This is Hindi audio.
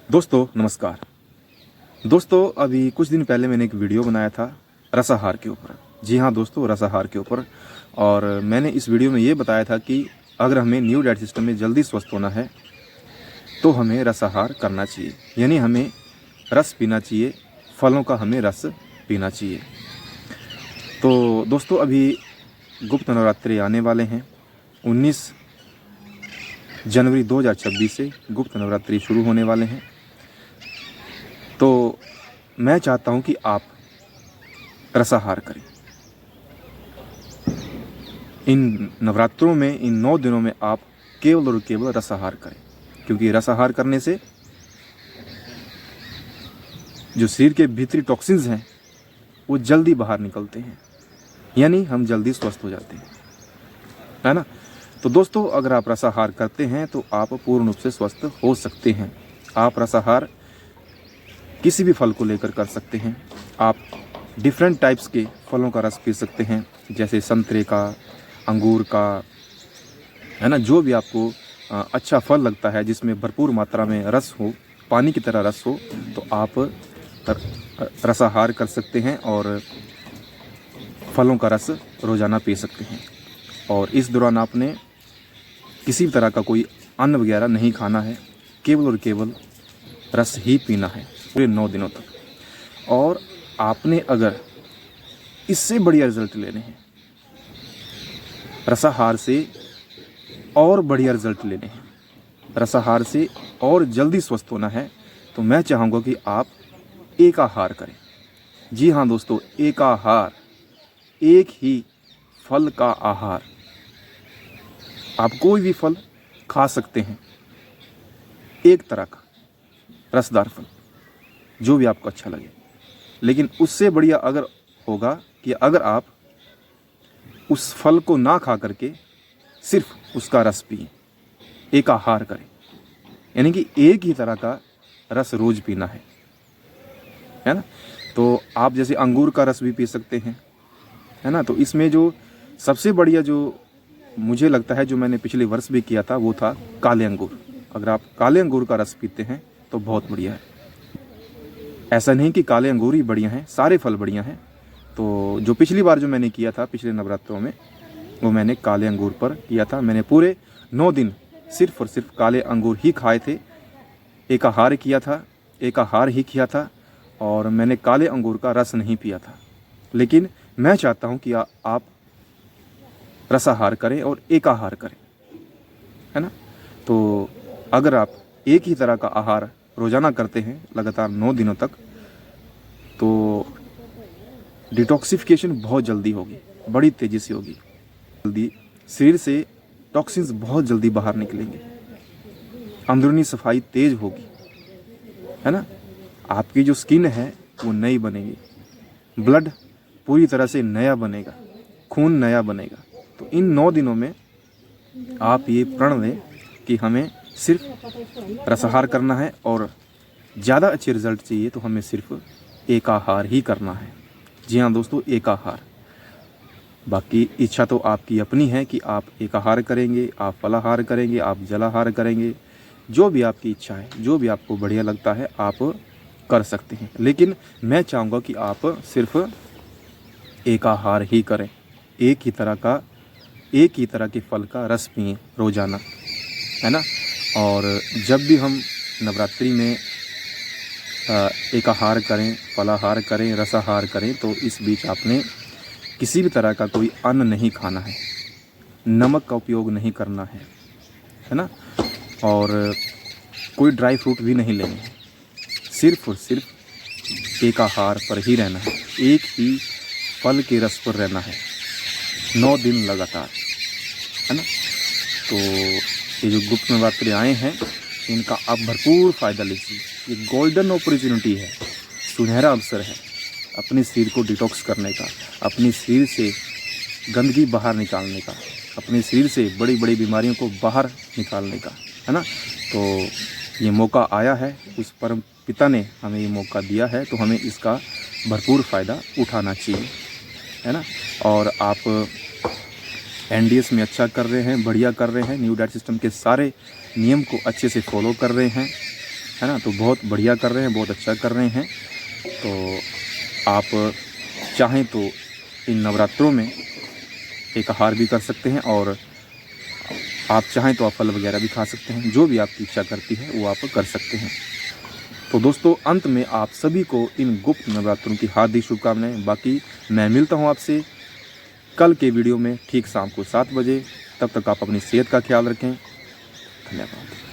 दोस्तों नमस्कार। दोस्तों अभी कुछ दिन पहले मैंने एक वीडियो बनाया था रसाहार के ऊपर। जी हाँ दोस्तों, रसाहार के ऊपर। और मैंने इस वीडियो में ये बताया था कि अगर हमें न्यू डाइट सिस्टम में जल्दी स्वस्थ होना है तो हमें रसाहार करना चाहिए, यानी हमें रस पीना चाहिए, फलों का हमें रस पीना चाहिए। तो दोस्तों अभी गुप्त नवरात्रि आने वाले हैं। 19 जनवरी 2026 से गुप्त नवरात्रि शुरू होने वाले हैं। तो मैं चाहता हूं कि आप रसाहार करें। इन नवरात्रों में, इन 9 दिनों में आप केवल और केवल रसाहार करें, क्योंकि रसाहार करने से जो शरीर के भीतरी टॉक्सिन्स हैं वो जल्दी बाहर निकलते हैं, यानी हम जल्दी स्वस्थ हो जाते हैं, है ना। तो दोस्तों अगर आप रसाहार करते हैं तो आप पूर्ण रूप से स्वस्थ हो सकते हैं। आप रसाहार किसी भी फल को लेकर कर सकते हैं। आप डिफरेंट टाइप्स के फलों का रस पी सकते हैं, जैसे संतरे का, अंगूर का, है ना। जो भी आपको अच्छा फल लगता है जिसमें भरपूर मात्रा में रस हो, पानी की तरह रस हो, तो आप रसाहार कर सकते हैं और फलों का रस रोज़ाना पी सकते हैं। और इस दौरान आपने किसी भी तरह का कोई अन्न वगैरह नहीं खाना है, केवल और केवल रस ही पीना है पूरे 9 दिनों तक। और आपने अगर इससे बढ़िया रिजल्ट लेने हैं, रसाहार से और बढ़िया रिजल्ट लेने हैं, रसाहार से और जल्दी स्वस्थ होना है, तो मैं चाहूँगा कि आप एकाहार करें। जी हाँ दोस्तों, एकाहार, एक ही फल का आहार। आप कोई भी फल खा सकते हैं, एक तरह का रसदार फल, जो भी आपको अच्छा लगे। लेकिन उससे बढ़िया अगर होगा कि अगर आप उस फल को ना खा करके सिर्फ उसका रस पिए, एकाहार करें, यानी कि एक ही तरह का रस रोज पीना है ना। तो आप जैसे अंगूर का रस भी पी सकते हैं, है ना। तो इसमें जो सबसे बढ़िया जो मुझे लगता है, जो मैंने पिछले वर्ष भी किया था, वो था काले अंगूर। अगर आप काले अंगूर का रस पीते हैं तो बहुत बढ़िया है। ऐसा नहीं कि काले अंगूर ही बढ़िया हैं, सारे फल बढ़िया हैं। तो जो पिछली बार जो मैंने किया था पिछले नवरात्रों में, वो मैंने काले अंगूर पर किया था। मैंने पूरे 9 दिन सिर्फ और सिर्फ काले अंगूर ही खाए थे, एकाहार किया था, एकाहार ही किया था, और मैंने काले अंगूर का रस नहीं पिया था। लेकिन मैं चाहता हूँ कि आप रसाहार करें और एकाहार करें, है ना। तो अगर आप एक ही तरह का आहार रोज़ाना करते हैं लगातार 9 दिनों तक, तो डिटॉक्सिफिकेशन बहुत जल्दी होगी, बड़ी तेज़ी से होगी। जल्दी शरीर से टॉक्सिन्स बहुत जल्दी बाहर निकलेंगे, अंदरूनी सफाई तेज होगी, है ना। आपकी जो स्किन है वो नई बनेगी, ब्लड पूरी तरह से नया बनेगा, खून नया बनेगा। तो इन 9 दिनों में आप ये प्रण लें कि हमें सिर्फ रसाहार करना है, और ज़्यादा अच्छे रिजल्ट चाहिए तो हमें सिर्फ एकाहार ही करना है। जी हाँ दोस्तों, एकाहार। बाकी इच्छा तो आपकी अपनी है कि आप एकाहार करेंगे, आप फलाहार करेंगे, आप जलाहार करेंगे, जो भी आपकी इच्छा है, जो भी आपको बढ़िया लगता है आप कर सकते हैं। लेकिन मैं चाहूँगा कि आप सिर्फ एकाहार ही करें, एक ही तरह के फल का रस पिएं रोज़ाना, है ना। और जब भी हम नवरात्रि में एकाहार करें, फलाहार करें, रसाहार करें, तो इस बीच आपने किसी भी तरह का कोई अन्न नहीं खाना है, नमक का उपयोग नहीं करना है ना। और कोई ड्राई फ्रूट भी नहीं लेने हैं, सिर्फ और सिर्फ एकाहार पर ही रहना है, एक ही फल के रस पर रहना है 9 दिन लगातार, है ना। तो ये जो गुप्त नवरात्रि आए हैं, इनका आप भरपूर फ़ायदा लीजिए। ये गोल्डन अपॉर्चुनिटी है, सुनहरा अवसर है अपने शरीर को डिटॉक्स करने का, अपने शरीर से गंदगी बाहर निकालने का, अपने शरीर से बड़ी बड़ी बीमारियों को बाहर निकालने का, है ना। तो ये मौका आया है, उस परम पिता ने हमें ये मौका दिया है, तो हमें इसका भरपूर फ़ायदा उठाना चाहिए, है ना। और आप एनडीएस में अच्छा कर रहे हैं, बढ़िया कर रहे हैं, न्यू डाइट सिस्टम के सारे नियम को अच्छे से फॉलो कर रहे हैं, है ना। तो बहुत बढ़िया कर रहे हैं, बहुत अच्छा कर रहे हैं। तो आप चाहें तो इन नवरात्रों में एक आहार भी कर सकते हैं, और आप चाहें तो आप फल वगैरह भी खा सकते हैं। जो भी आपकी इच्छा करती है वो आप कर सकते हैं। तो दोस्तों, अंत में आप सभी को इन गुप्त नवरात्रों की हार्दिक शुभकामनाएं। बाकी मैं मिलता हूं आपसे कल के वीडियो में ठीक शाम को 7 बजे। तब तक आप अपनी सेहत का ख्याल रखें। धन्यवाद।